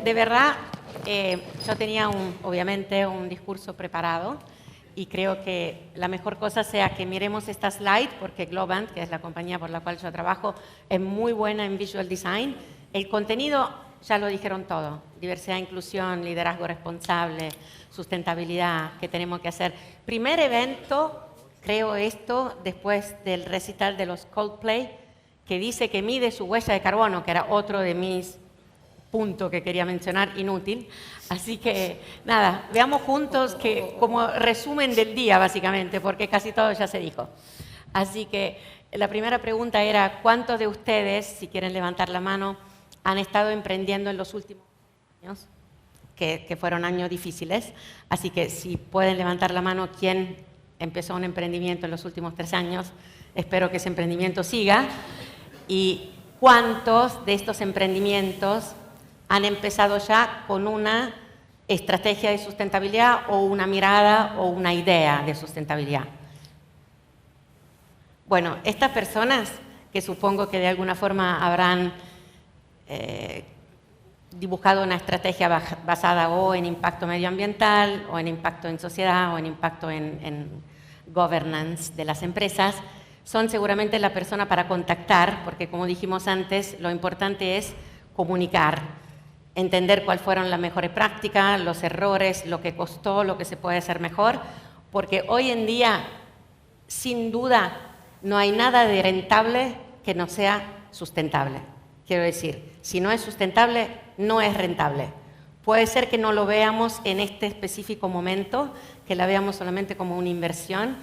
De verdad, yo tenía obviamente un discurso preparado y creo que la mejor cosa sea que miremos esta slide porque Globant, que es la compañía por la cual yo trabajo, es muy buena en Visual Design. El contenido ya lo dijeron todo: diversidad, inclusión, liderazgo responsable, sustentabilidad, que tenemos que hacer. Primer evento, creo esto, después del recital de los Coldplay, que dice que mide su huella de carbono, que era otro de mis puntos que quería mencionar, inútil. Así que, nada, veamos juntos que como resumen del día, básicamente, porque casi todo ya se dijo. Así que la primera pregunta era: ¿cuántos de ustedes, si quieren levantar la mano, han estado emprendiendo en los últimos años? Que fueron años difíciles. Así que si pueden levantar la mano, ¿quién empezó un emprendimiento en los últimos 3 años? Espero que ese emprendimiento siga. ¿Y cuántos de estos emprendimientos han empezado ya con una estrategia de sustentabilidad o una mirada o una idea de sustentabilidad? Bueno, estas personas, que supongo que de alguna forma habrán dibujado una estrategia basada o en impacto medioambiental, o en impacto en sociedad, o en impacto en governance de las empresas, son seguramente la persona para contactar, porque como dijimos antes, lo importante es comunicar, entender cuáles fueron las mejores prácticas, los errores, lo que costó, lo que se puede hacer mejor, porque hoy en día, sin duda, no hay nada de rentable que no sea sustentable. Quiero decir, si no es sustentable, no es rentable. Puede ser que no lo veamos en este específico momento, que la veamos solamente como una inversión.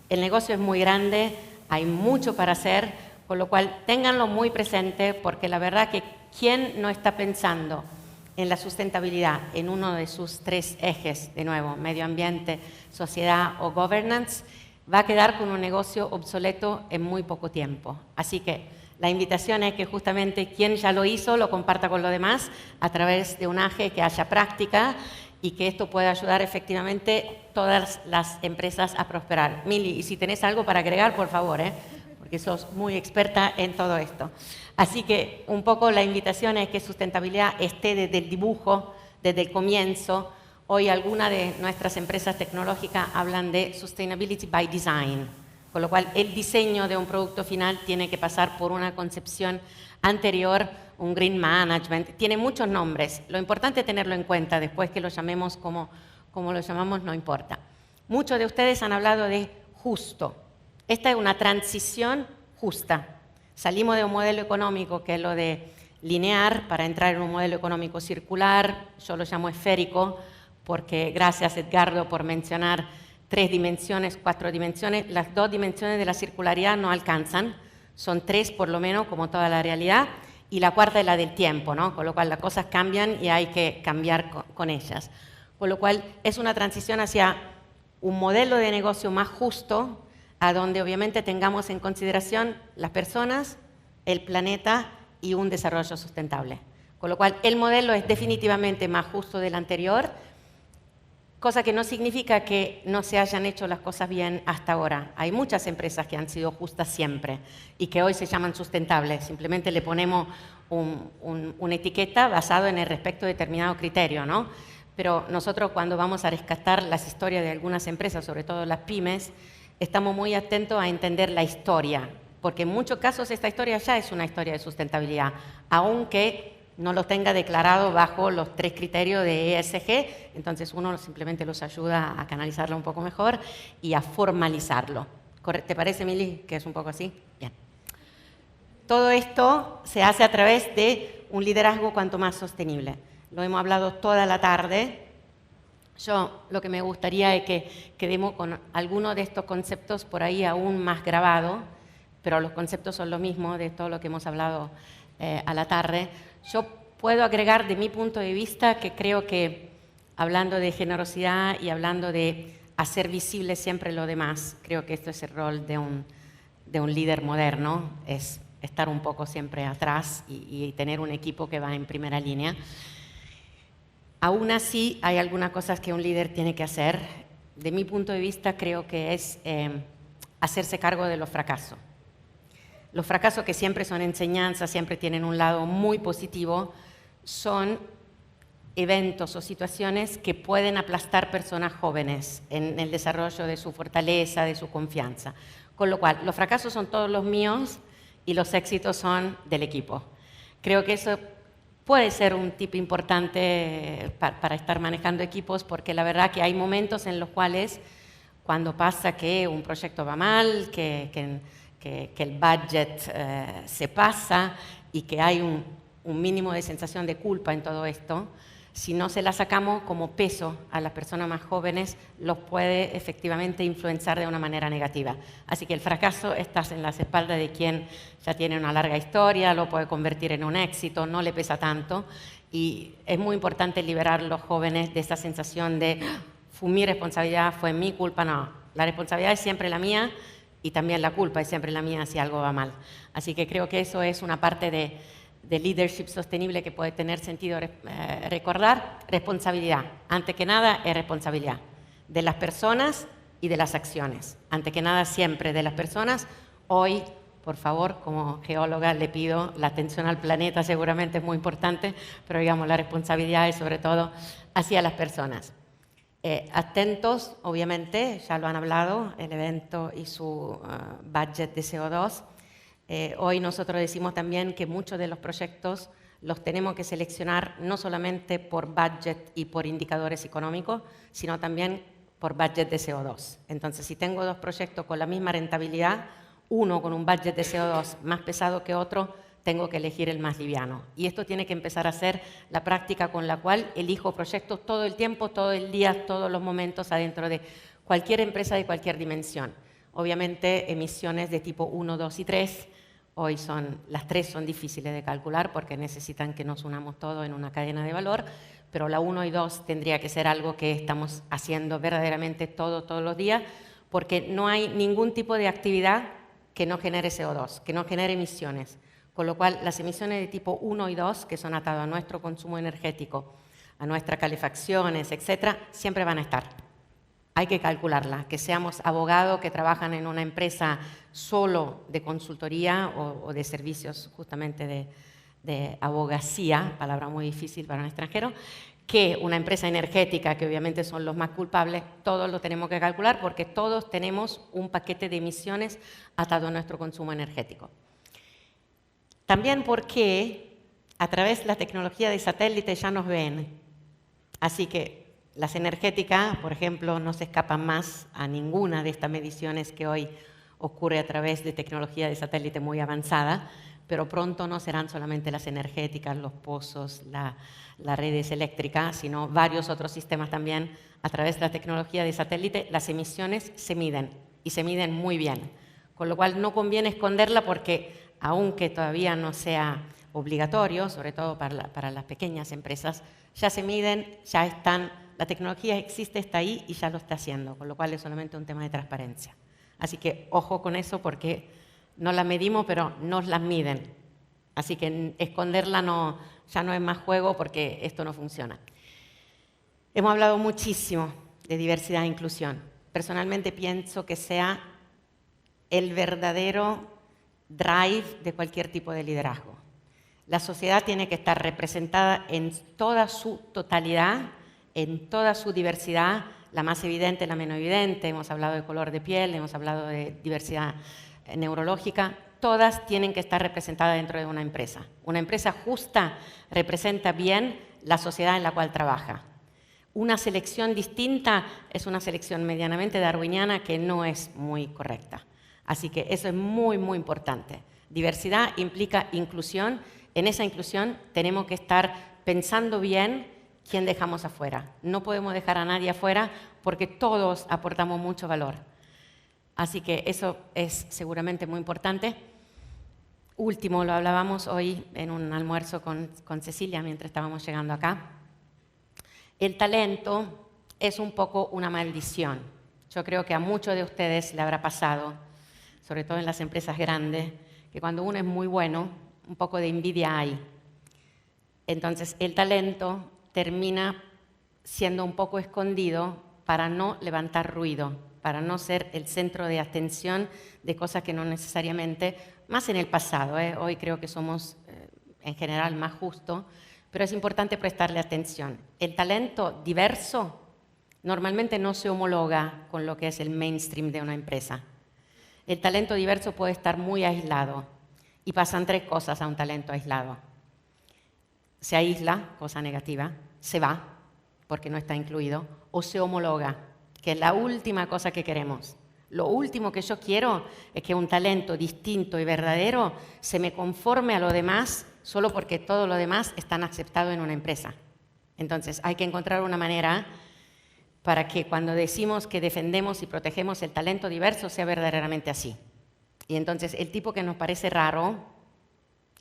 El negocio es muy grande, hay mucho para hacer, con lo cual ténganlo muy presente, porque la verdad que quien no está pensando en la sustentabilidad en uno de sus 3 ejes, de nuevo, medio ambiente, sociedad o governance, va a quedar con un negocio obsoleto en muy poco tiempo. Así que la invitación es que justamente quien ya lo hizo lo comparta con los demás a través de un AGE, que haya práctica y que esto pueda ayudar efectivamente todas las empresas a prosperar. Mili, y si tenés algo para agregar, por favor, porque sos muy experta en todo esto. Así que un poco la invitación es que sustentabilidad esté desde el dibujo, desde el comienzo. Hoy algunas de nuestras empresas tecnológicas hablan de Sustainability by Design, con lo cual el diseño de un producto final tiene que pasar por una concepción anterior, un Green Management, tiene muchos nombres. Lo importante es tenerlo en cuenta, después que lo llamemos como lo llamamos, no importa. Muchos de ustedes han hablado de justo. Esta es una transición justa. Salimos de un modelo económico que es lo de lineal para entrar en un modelo económico circular. Yo lo llamo esférico porque, gracias Edgardo por mencionar 3 dimensiones, 4 dimensiones, las 2 dimensiones de la circularidad no alcanzan, son 3 por lo menos como toda la realidad, y la cuarta es la del tiempo, ¿no? Con lo cual las cosas cambian y hay que cambiar con ellas. Con lo cual es una transición hacia un modelo de negocio más justo, a donde obviamente tengamos en consideración las personas, el planeta y un desarrollo sustentable. Con lo cual el modelo es definitivamente más justo del anterior, cosa que no significa que no se hayan hecho las cosas bien hasta ahora. Hay muchas empresas que han sido justas siempre y que hoy se llaman sustentables. Simplemente le ponemos una etiqueta basada en el respecto de determinado criterio, ¿no? Pero nosotros, cuando vamos a rescatar las historias de algunas empresas, sobre todo las pymes, estamos muy atentos a entender la historia, porque en muchos casos esta historia ya es una historia de sustentabilidad, aunque no los tenga declarado bajo los 3 criterios de ESG, entonces uno simplemente los ayuda a canalizarlo un poco mejor y a formalizarlo. ¿Te parece, Mili, que es un poco así? Bien. Todo esto se hace a través de un liderazgo cuanto más sostenible. Lo hemos hablado toda la tarde. Yo lo que me gustaría es que quedemos con algunos de estos conceptos por ahí aún más grabados, pero los conceptos son lo mismo de todo lo que hemos hablado a la tarde. Yo puedo agregar de mi punto de vista que creo que, hablando de generosidad y hablando de hacer visible siempre lo demás, creo que esto es el rol de un líder moderno, es estar un poco siempre atrás y tener un equipo que va en primera línea. Aún así, hay algunas cosas que un líder tiene que hacer. De mi punto de vista, creo que es hacerse cargo de los fracasos. los fracasos que siempre son enseñanza, siempre tienen un lado muy positivo, son eventos o situaciones que pueden aplastar personas jóvenes en el desarrollo de su fortaleza, de su confianza. Con lo cual, los fracasos son todos los míos y los éxitos son del equipo. Creo que eso puede ser un tip importante para estar manejando equipos, porque la verdad que hay momentos en los cuales, cuando pasa que un proyecto va mal, que el budget se pasa y que hay un mínimo de sensación de culpa en todo esto, si no se la sacamos como peso a las personas más jóvenes, los puede efectivamente influenciar de una manera negativa. Así que el fracaso está en las espaldas de quien ya tiene una larga historia, lo puede convertir en un éxito, no le pesa tanto. Y es muy importante liberar a los jóvenes de esa sensación de fue mi responsabilidad, fue mi culpa. No, la responsabilidad es siempre la mía y también la culpa es siempre la mía si algo va mal. Así que creo que eso es una parte de leadership sostenible que puede tener sentido recordar. Responsabilidad, ante que nada, es responsabilidad de las personas y de las acciones. Ante que nada, siempre de las personas. Hoy, por favor, como geóloga, le pido la atención al planeta, seguramente es muy importante, pero digamos, la responsabilidad es sobre todo hacia las personas. Atentos, obviamente, ya lo han hablado, el evento y su budget de CO2. Hoy nosotros decimos también que muchos de los proyectos los tenemos que seleccionar no solamente por budget y por indicadores económicos, sino también por budget de CO2. Entonces, si tengo dos proyectos con la misma rentabilidad, uno con un budget de CO2 más pesado que otro, tengo que elegir el más liviano. Y esto tiene que empezar a ser la práctica con la cual elijo proyectos todo el tiempo, todo el día, todos los momentos adentro de cualquier empresa de cualquier dimensión. Obviamente, emisiones de tipo 1, 2 y 3, hoy las 3 son difíciles de calcular porque necesitan que nos unamos todos en una cadena de valor, pero la 1 y 2 tendría que ser algo que estamos haciendo verdaderamente todos los días, porque no hay ningún tipo de actividad que no genere CO2, que no genere emisiones. Con lo cual, las emisiones de tipo 1 y 2, que son atadas a nuestro consumo energético, a nuestras calefacciones, etcétera, siempre van a estar. Hay que calcularla, que seamos abogados que trabajan en una empresa solo de consultoría o de servicios justamente de abogacía, palabra muy difícil para un extranjero, que una empresa energética, que obviamente son los más culpables, todos lo tenemos que calcular porque todos tenemos un paquete de emisiones atado a nuestro consumo energético. También porque a través de la tecnología de satélite ya nos ven, así que las energéticas, por ejemplo, no se escapan más a ninguna de estas mediciones que hoy ocurre a través de tecnología de satélite muy avanzada, pero pronto no serán solamente las energéticas, los pozos, las redes eléctricas, sino varios otros sistemas también. A través de la tecnología de satélite, las emisiones se miden y se miden muy bien, con lo cual no conviene esconderla porque, aunque todavía no sea obligatorio, sobre todo para las pequeñas empresas, ya se miden, ya están. La tecnología existe, está ahí y ya lo está haciendo, con lo cual es solamente un tema de transparencia. Así que ojo con eso porque no la medimos, pero nos las miden. Así que esconderla ya no es más juego porque esto no funciona. Hemos hablado muchísimo de diversidad e inclusión. Personalmente pienso que sea el verdadero drive de cualquier tipo de liderazgo. La sociedad tiene que estar representada en toda su totalidad, en toda su diversidad, la más evidente, la menos evidente. Hemos hablado de color de piel, hemos hablado de diversidad neurológica. Todas tienen que estar representadas dentro de una empresa. Una empresa justa representa bien la sociedad en la cual trabaja. Una selección distinta es una selección medianamente darwiniana que no es muy correcta. Así que eso es muy, muy importante. Diversidad implica inclusión. En esa inclusión tenemos que estar pensando bien quién dejamos afuera. No podemos dejar a nadie afuera porque todos aportamos mucho valor. Así que eso es seguramente muy importante. Último, lo hablábamos hoy en un almuerzo con Cecilia mientras estábamos llegando acá. El talento es un poco una maldición. Yo creo que a muchos de ustedes le habrá pasado, sobre todo en las empresas grandes, que cuando uno es muy bueno, un poco de envidia hay. Entonces, el talento termina siendo un poco escondido para no levantar ruido para no ser el centro de atención de cosas que no necesariamente, más en el pasado, hoy creo que somos en general más justos, pero es importante prestarle atención. El talento diverso normalmente no se homologa con lo que es el mainstream de una empresa. El talento diverso puede estar muy aislado y pasan tres cosas a un talento aislado. Se aísla, cosa negativa, se va, porque no está incluido, o se homologa, que es la última cosa que queremos. Lo último que yo quiero es que un talento distinto y verdadero se me conforme a lo demás solo porque todo lo demás está aceptado en una empresa. Entonces, hay que encontrar una manera para que cuando decimos que defendemos y protegemos el talento diverso sea verdaderamente así. Y entonces, el tipo que nos parece raro,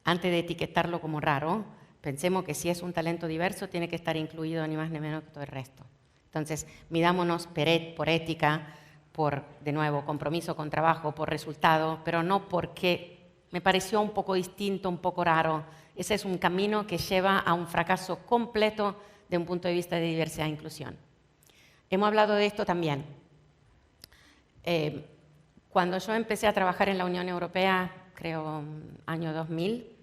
antes de etiquetarlo como raro, pensemos que si es un talento diverso tiene que estar incluido ni más ni menos que todo el resto. Entonces, midámonos por ética, por, de nuevo, compromiso con trabajo, por resultado, pero no porque me pareció un poco distinto, un poco raro. Ese es un camino que lleva a un fracaso completo de un punto de vista de diversidad e inclusión. Hemos hablado de esto también. Cuando yo empecé a trabajar en la Unión Europea, creo año 2000,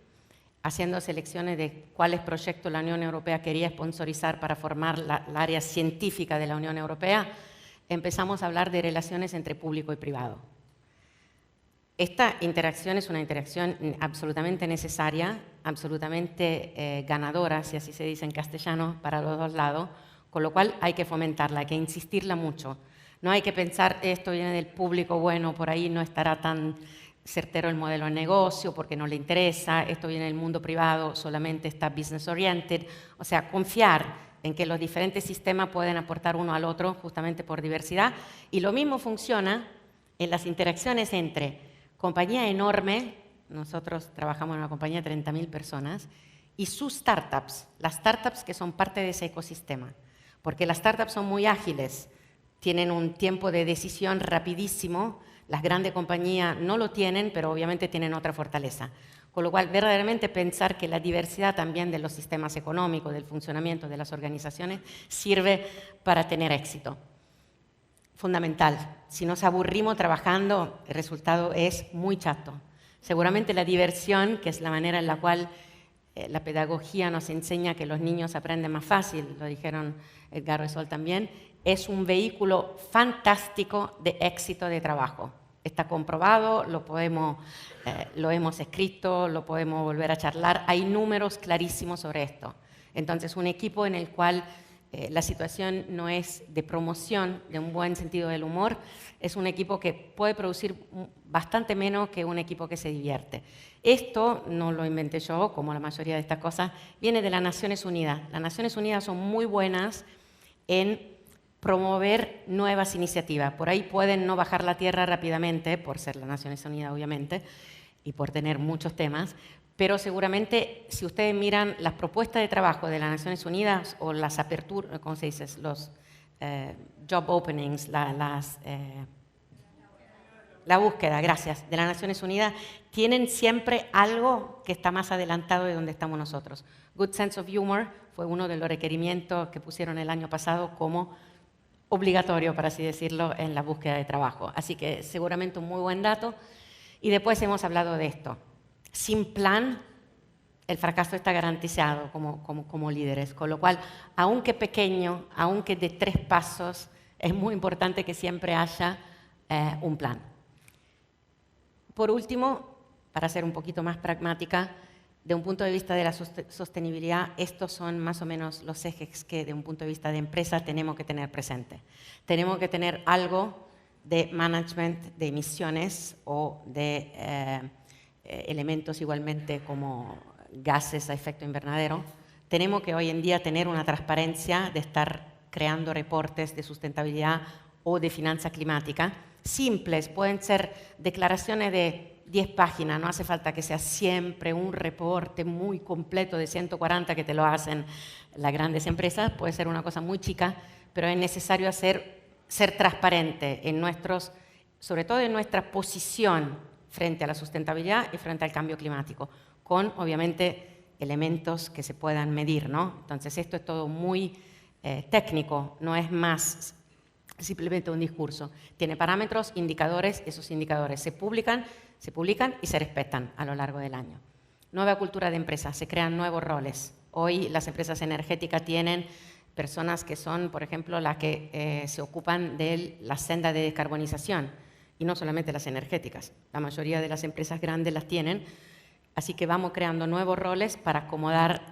haciendo selecciones de cuáles proyectos la Unión Europea quería sponsorizar para formar la área científica de la Unión Europea, empezamos a hablar de relaciones entre público y privado. Esta interacción es una interacción absolutamente necesaria, absolutamente ganadora, si así se dice en castellano, para los dos lados, con lo cual hay que fomentarla, hay que insistirla mucho. No hay que pensar, esto viene del público, bueno, por ahí no estará tan certero el modelo de negocio porque no le interesa, esto viene del mundo privado, solamente está business oriented. O sea, confiar en que los diferentes sistemas pueden aportar uno al otro justamente por diversidad. Y lo mismo funciona en las interacciones entre compañía enorme, nosotros trabajamos en una compañía de 30.000 personas, y sus startups, las startups que son parte de ese ecosistema. Porque las startups son muy ágiles, tienen un tiempo de decisión rapidísimo. Las grandes compañías no lo tienen, pero obviamente tienen otra fortaleza. Con lo cual, verdaderamente pensar que la diversidad también de los sistemas económicos, del funcionamiento de las organizaciones, sirve para tener éxito. Fundamental. Si nos aburrimos trabajando, el resultado es muy chato. Seguramente la diversión, que es la manera en la cual la pedagogía nos enseña que los niños aprenden más fácil, lo dijeron Edgardo y Sol también, es un vehículo fantástico de éxito de trabajo. Está comprobado, lo hemos escrito, lo podemos volver a charlar. Hay números clarísimos sobre esto. Entonces, un equipo en el cual la situación no es de promoción de un buen sentido del humor, es un equipo que puede producir bastante menos que un equipo que se divierte. Esto no lo inventé yo, como la mayoría de estas cosas, viene de las Naciones Unidas. Las Naciones Unidas son muy buenas en promover nuevas iniciativas. Por ahí pueden no bajar la tierra rápidamente, por ser las Naciones Unidas obviamente, y por tener muchos temas, pero seguramente si ustedes miran las propuestas de trabajo de las Naciones Unidas o las aperturas, ¿cómo se dice? Los job openings, la búsqueda, gracias, de las Naciones Unidas, tienen siempre algo que está más adelantado de donde estamos nosotros. Good sense of humor fue uno de los requerimientos que pusieron el año pasado como obligatorio, por así decirlo, en la búsqueda de trabajo. Así que seguramente un muy buen dato. Y después hemos hablado de esto. Sin plan, el fracaso está garantizado como líderes. Con lo cual, aunque pequeño, aunque de 3 pasos, es muy importante que siempre haya un plan. Por último, para ser un poquito más pragmática, de un punto de vista de la sostenibilidad, estos son más o menos los ejes que de un punto de vista de empresa tenemos que tener presente. Tenemos que tener algo de management de emisiones o de elementos igualmente como gases a efecto invernadero. Tenemos que hoy en día tener una transparencia de estar creando reportes de sustentabilidad o de finanza climática. Simples, pueden ser declaraciones de 10 páginas, no hace falta que sea siempre un reporte muy completo de 140 que te lo hacen las grandes empresas, puede ser una cosa muy chica, pero es necesario ser transparente en sobre todo en nuestra posición frente a la sustentabilidad y frente al cambio climático, con obviamente elementos que se puedan medir, ¿no? Entonces esto es todo muy técnico, no es más simplemente un discurso. Tiene parámetros, indicadores, esos indicadores se publican y se respetan a lo largo del año. Nueva cultura de empresa, se crean nuevos roles. Hoy las empresas energéticas tienen personas que son, por ejemplo, las que se ocupan de la senda de descarbonización, y no solamente las energéticas, la mayoría de las empresas grandes las tienen, así que vamos creando nuevos roles para acomodar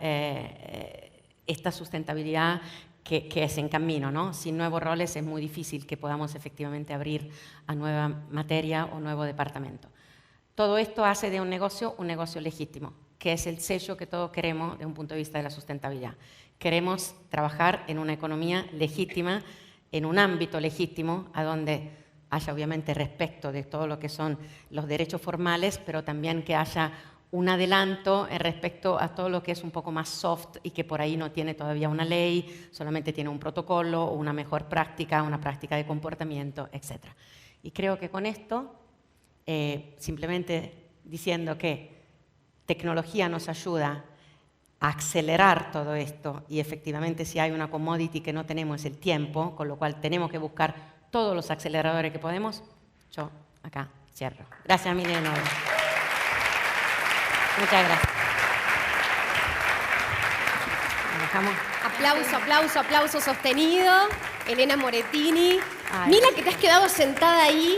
esta sustentabilidad que es en camino, ¿no? Sin nuevos roles es muy difícil que podamos efectivamente abrir a nueva materia o nuevo departamento. Todo esto hace de un negocio legítimo, que es el sello que todos queremos desde un punto de vista de la sustentabilidad. Queremos trabajar en una economía legítima, en un ámbito legítimo, a donde haya obviamente respeto de todo lo que son los derechos formales, pero también que haya un adelanto respecto a todo lo que es un poco más soft y que por ahí no tiene todavía una ley, solamente tiene un protocolo o una mejor práctica, una práctica de comportamiento, etc. Y creo que con esto, simplemente diciendo que tecnología nos ayuda a acelerar todo esto y efectivamente si hay una commodity que no tenemos es el tiempo, con lo cual tenemos que buscar todos los aceleradores que podemos, yo acá cierro. Gracias, Mili, de nuevo. Muchas gracias. Dejamos. Aplauso, aplauso, aplauso sostenido. Elena Morettini. Ay. Mila, que te has quedado sentada ahí.